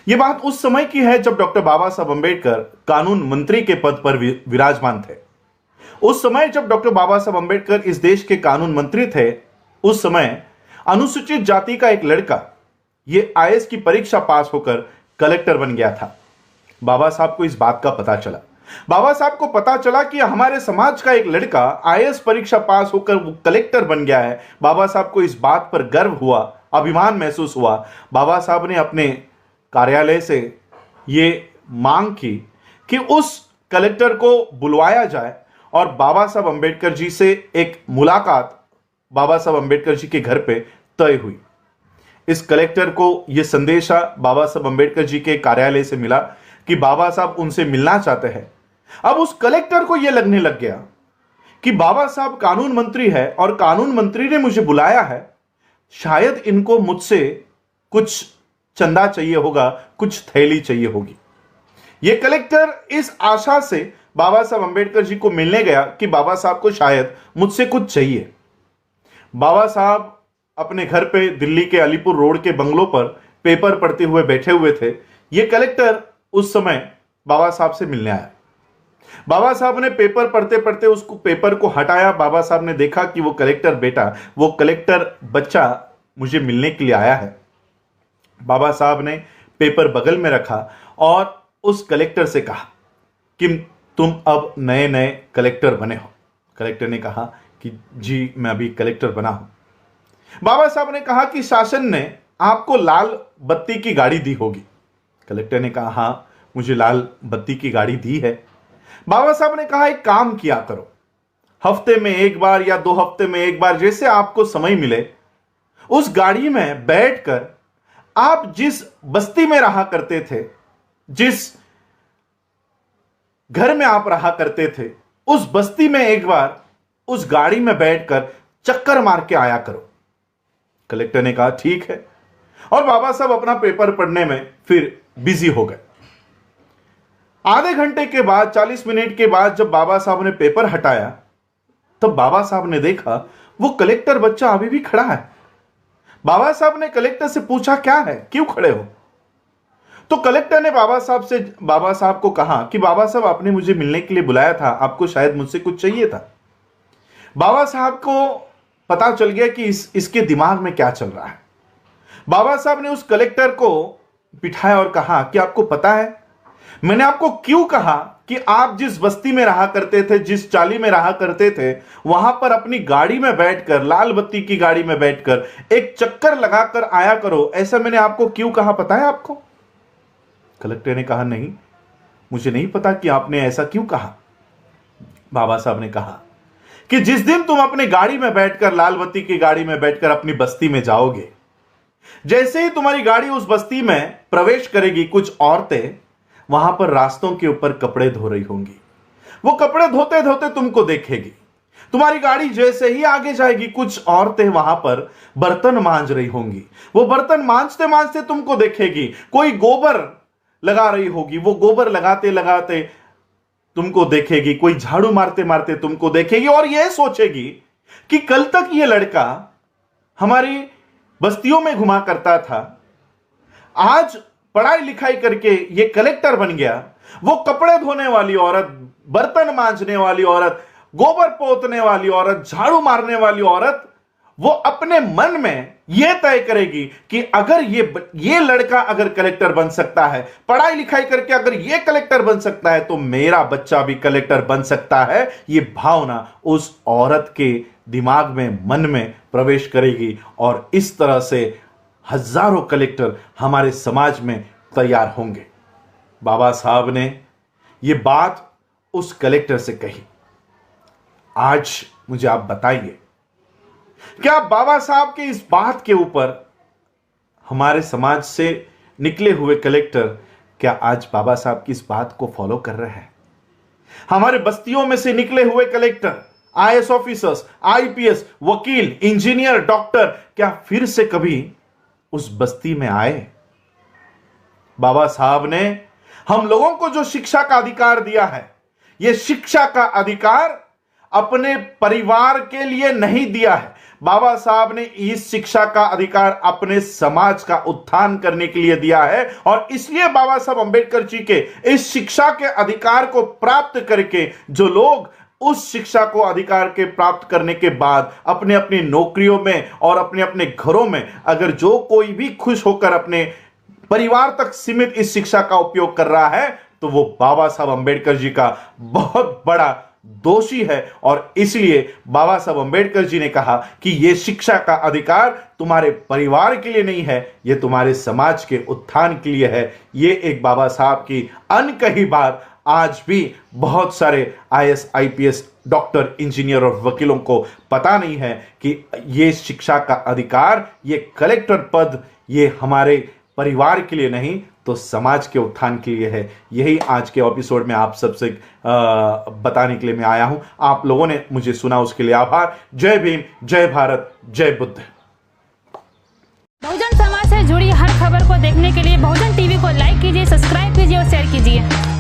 यह बात उस समय की है जब डॉक्टर बाबा साहब अंबेडकर कानून मंत्री के पद पर विराजमान थे। उस समय जब डॉक्टर बाबा साहब अंबेडकर इस देश के कानून मंत्री थे, उस समय अनुसूचित जाति का एक लड़का यह आईएएस की परीक्षा पास होकर कलेक्टर बन गया था। बाबा साहब को इस बात का पता चला। बाबा साहब को पता चला कि हमारे समाज का एक लड़का आईएएस परीक्षा पास होकर वो कलेक्टर बन गया है। बाबा साहब को इस बात पर गर्व हुआ, अभिमान महसूस हुआ। बाबा साहब ने अपने कार्यालय से ये मांग की कि उस कलेक्टर को बुलवाया जाए और बाबा साहब अंबेडकर जी से एक मुलाकात बाबा साहब अंबेडकर जी के घर पे तय हुई। इस कलेक्टर को यह संदेशा बाबा साहब अंबेडकर जी के कार्यालय से मिला कि बाबा साहब उनसे मिलना चाहते हैं। अब उस कलेक्टर को यह लगने लग गया कि बाबा साहब कानून मंत्री है और कानून मंत्री ने मुझे बुलाया है, शायद इनको मुझसे कुछ चंदा चाहिए होगा, कुछ थैली चाहिए होगी। यह कलेक्टर इस आशा से बाबा साहब अंबेडकर जी को मिलने गया कि बाबा साहब को शायद मुझसे कुछ चाहिए। बाबा साहब अपने घर पे दिल्ली के अलीपुर रोड के बंगलों पर पेपर पढ़ते हुए बैठे हुए थे। यह कलेक्टर उस समय बाबा साहब से मिलने आया। बाबा साहब ने पेपर पढ़ते पढ़ते उसको पेपर को हटाया। बाबा साहब ने देखा कि वो कलेक्टर बेटा, वो कलेक्टर बच्चा मुझे मिलने के लिए आया है। बाबा साहब ने पेपर बगल में रखा और उस कलेक्टर से कहा कि तुम अब नए नए कलेक्टर बने हो। कलेक्टर ने कहा कि जी मैं अभी कलेक्टर बना हूं। बाबा साहब ने कहा कि शासन ने आपको लाल बत्ती की गाड़ी दी होगी। कलेक्टर ने कहा हां मुझे लाल बत्ती की गाड़ी दी है। बाबा साहब ने कहा एक काम किया करो, हफ्ते में एक बार या 2 हफ्ते में एक बार जैसे आपको समय मिले, उस गाड़ी में बैठकर आप जिस बस्ती में रहा करते थे, जिस घर में आप रहा करते थे, उस बस्ती में एक बार उस गाड़ी में बैठकर चक्कर मार के आया करो। कलेक्टर ने कहा ठीक है, और बाबा साहब अपना पेपर पढ़ने में फिर बिजी हो गए। आधे घंटे के बाद, 40 मिनट के बाद जब बाबा साहब ने पेपर हटाया, तब बाबा साहब ने देखा वो कलेक्टर बच्चा अभी भी खड़ा है। बाबा साहब ने कलेक्टर से पूछा क्या है, क्यों खड़े हो? तो कलेक्टर ने बाबा साहब को कहा कि बाबा साहब आपने मुझे मिलने के लिए बुलाया था, आपको शायद मुझसे कुछ चाहिए था। बाबा साहब को पता चल गया कि इसके दिमाग में क्या चल रहा है। बाबा साहब ने उस कलेक्टर को बिठाया और कहा कि आपको पता है मैंने आपको क्यों कहा कि आप जिस बस्ती में रहा करते थे, जिस चाली में रहा करते थे, वहां पर अपनी गाड़ी में बैठकर, लाल बत्ती की गाड़ी में बैठकर एक चक्कर लगाकर आया करो, ऐसा मैंने आपको क्यों कहा, पता है आपको? कलेक्टर ने कहा नहीं, मुझे नहीं पता कि आपने ऐसा क्यों कहा। बाबा साहब ने कहा कि जिस दिन तुम अपनी गाड़ी में बैठकर, लाल बत्ती की गाड़ी में बैठकर अपनी बस्ती में जाओगे, जैसे ही तुम्हारी गाड़ी उस बस्ती में प्रवेश करेगी, कुछ औरतें वहां पर रास्तों के ऊपर कपड़े धो रही होंगी। वो कपड़े धोते धोते तुमको देखेगी। तुम्हारी गाड़ी जैसे ही आगे जाएगी, कुछ औरतें वहां पर बर्तन मांज रही होंगी। वो बर्तन मांजते मांजते तुमको देखेगी। कोई गोबर लगा रही होगी, वो गोबर लगाते लगाते तुमको देखेगी। कोई झाड़ू मारते मारते तुमको देखेगी और यह सोचेगी कि कल तक ये लड़का हमारी बस्तियों में घुमा करता था, आज पढ़ाई लिखाई करके ये कलेक्टर बन गया। वो कपड़े धोने वाली औरत, बर्तन मांजने वाली औरत, गोबर पोतने वाली औरत, झाड़ू मारने वाली औरत, वो अपने मन में यह तय करेगी कि अगर ये लड़का अगर कलेक्टर बन सकता है, पढ़ाई लिखाई करके अगर ये कलेक्टर बन सकता है, तो मेरा बच्चा भी कलेक्टर बन सकता है। ये भावना उस औरत के दिमाग में, मन में प्रवेश करेगी और इस तरह से हजारों कलेक्टर हमारे समाज में तैयार होंगे। बाबा साहब ने यह बात उस कलेक्टर से कही। आज मुझे आप बताइए, क्या बाबा साहब के इस बात के ऊपर हमारे समाज से निकले हुए कलेक्टर क्या आज बाबा साहब की इस बात को फॉलो कर रहे हैं? हमारे बस्तियों में से निकले हुए कलेक्टर, आईएएस ऑफिसर्स, आईपीएस, वकील, इंजीनियर, डॉक्टर, क्या फिर से कभी उस बस्ती में आए? बाबा साहब ने हम लोगों को जो शिक्षा का अधिकार दिया है, यह शिक्षा का अधिकार अपने परिवार के लिए नहीं दिया है, बाबा साहब ने इस शिक्षा का अधिकार अपने समाज का उत्थान करने के लिए दिया है और इसलिए बाबा साहब अंबेडकर जी के इस शिक्षा के अधिकार को प्राप्त करके जो लोग उस शिक्षा को अधिकार के प्राप्त करने के बाद अपने अपनी नौकरियों में और अपने अपने घरों में अगर जो कोई भी खुश होकर अपने परिवार तक सीमित इस शिक्षा का उपयोग कर रहा है तो वो बाबा साहब अंबेडकर जी का बहुत बड़ा दोषी है। और इसलिए बाबा साहब अंबेडकर जी ने कहा कि यह शिक्षा का अधिकार तुम्हारे परिवार के लिए नहीं है, यह तुम्हारे समाज के उत्थान के लिए है। यह एक बाबा साहब की अनकही बात आज भी बहुत सारे आईएएस आईपीएस डॉक्टर इंजीनियर और वकीलों को पता नहीं है कि यह शिक्षा का अधिकार, यह कलेक्टर पद, यह हमारे परिवार के लिए नहीं तो समाज के उत्थान के लिए है। यही आज के एपिसोड में आप सबसे बताने के लिए मैं आया हूं। आप लोगों ने मुझे सुना उसके लिए आभार। जय भीम, जय भारत, जय बुद्ध। बहुजन समाज से जुड़ी हर खबर को देखने के लिए बहुजन टीवी को लाइक कीजिए, सब्सक्राइब कीजिए और शेयर कीजिए।